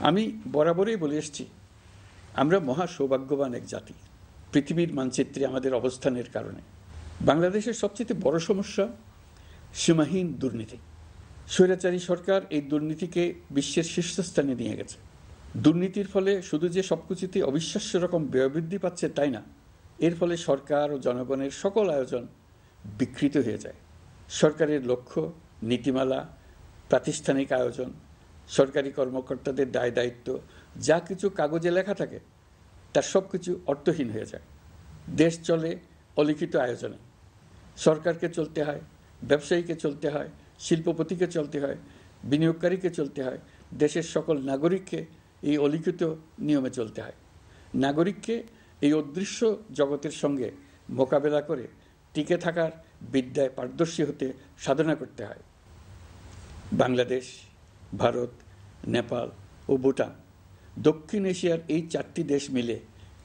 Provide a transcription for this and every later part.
আমি বরাবরই বলে এসেছি, আমরা মহা সৌভাগ্যবান এক জাতি পৃথিবীর মানচিত্রে আমাদের অবস্থানের কারণে। বাংলাদেশের সবচেয়ে বড় সমস্যা সীমাহীন দুর্নীতি। স্বৈরাচারী সরকার এই দুর্নীতিকে বিশ্বের শীর্ষস্থানে নিয়ে গেছে। দুর্নীতির ফলে শুধু যে সবকিছুতে অবিশ্বাস্য রকম ব্যয়বৃদ্ধি পাচ্ছে তাই না, এর ফলে সরকার ও জনগণের সকল আয়োজন বিকৃত হয়ে যায়। সরকারের লক্ষ্য, নীতিমালা, প্রাতিষ্ঠানিক আয়োজন, সরকারি কর্মকর্তাদের দায় দায়িত্ব যা কিছু কাগজে লেখা থাকে তার সব কিছু অর্থহীন হয়ে যায়। দেশ চলে অলিখিত আয়োজনে। সরকারকে চলতে হয়, ব্যবসায়ীকে চলতে হয়, শিল্পপতিকে চলতে হয়, বিনিয়োগকারীকে চলতে হয়, দেশের সকল নাগরিককে এই অলিখিত নিয়মে চলতে হয়। নাগরিককে এই অদৃশ্য জগতের সঙ্গে মোকাবেলা করে টিকে থাকার বিদ্যায় পারদর্শী হতে সাধনা করতে হয়। বাংলাদেশ, ভারত, নেপাল ও ভুটান, দক্ষিণ এশিয়ার এই 4টি দেশ মিলে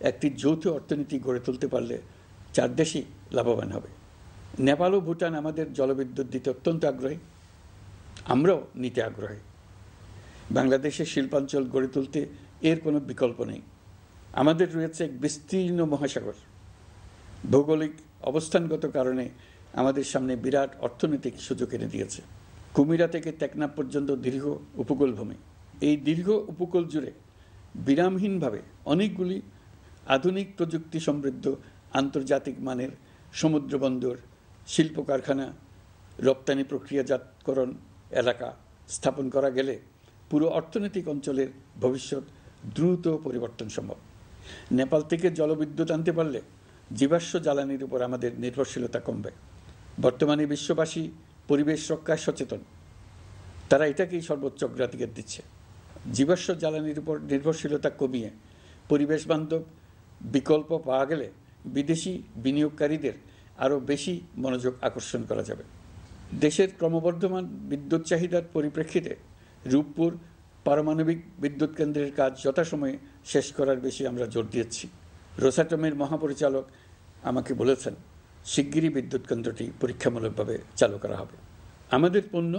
একটি যৌথ অর্থনীতি গড়ে তুলতে পারলে 4 দেশই লাভবান হবে। নেপাল ও ভুটান আমাদের জলবিদ্যুৎ দিতে অত্যন্ত আগ্রহী, আমরাও নিতে আগ্রহী। বাংলাদেশের শিল্পাঞ্চল গড়ে তুলতে এর কোনো বিকল্প নেই। আমাদের রয়েছে এক বিস্তীর্ণ মহাসাগর। ভৌগোলিক অবস্থানগত কারণে আমাদের সামনে বিরাট অর্থনৈতিক সুযোগ এনে দিয়েছে। কুমিরা থেকে টেকনাফ পর্যন্ত দীর্ঘ উপকূল ভূমি। এই দীর্ঘ উপকূল জুড়ে বিরামহীনভাবে অনেকগুলি আধুনিক প্রযুক্তি সমৃদ্ধ আন্তর্জাতিক মানের সমুদ্র বন্দর, শিল্প কারখানা, রপ্তানি প্রক্রিয়াজাতকরণ এলাকা স্থাপন করা গেলে পুরো অর্থনৈতিক অঞ্চলের ভবিষ্যৎ দ্রুত পরিবর্তন সম্ভব। নেপাল থেকে জলবিদ্যুৎ আনতে পারলে জীবাশ্ম জ্বালানির উপর আমাদের নির্ভরশীলতা কমবে। বর্তমানে বিশ্ববাসী পরিবেশ রক্ষায় সচেতন, তারা এটাকেই সর্বোচ্চ অগ্রাধিকার দিচ্ছে। জীবাশ্ম জ্বালানির উপর নির্ভরশীলতা কমিয়ে পরিবেশ বান্ধব বিকল্প পাওয়া গেলে বিদেশি বিনিয়োগকারীদের আরও বেশি মনোযোগ আকর্ষণ করা যাবে। দেশের ক্রমবর্ধমান বিদ্যুৎ চাহিদার পরিপ্রেক্ষিতে রূপপুর পারমাণবিক বিদ্যুৎ কেন্দ্রের কাজ যথাসময়ে শেষ করার বেশি আমরা জোর দিয়েছি। রোসাটমের মহাপরিচালক আমাকে বলেছেন শিগগিরই বিদ্যুৎ কেন্দ্রটি পরীক্ষামূলকভাবে চালু করা হবে। আমাদের পণ্য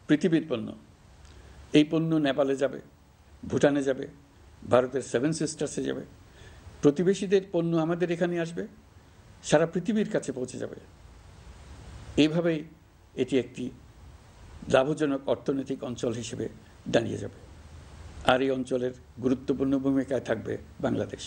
পৃথিবীর পণ্য। এই পণ্য নেপালে যাবে, ভুটানে যাবে, ভারতের 7 সিস্টার্সে যাবে। প্রতিবেশীদের পণ্য আমাদের এখানে আসবে, সারা পৃথিবীর কাছে পৌঁছে যাবে। এইভাবেই এটি একটি লাভজনক অর্থনৈতিক অঞ্চল হিসেবে দাঁড়িয়ে যাবে। আর এই অঞ্চলের গুরুত্বপূর্ণ ভূমিকায় থাকবে বাংলাদেশ।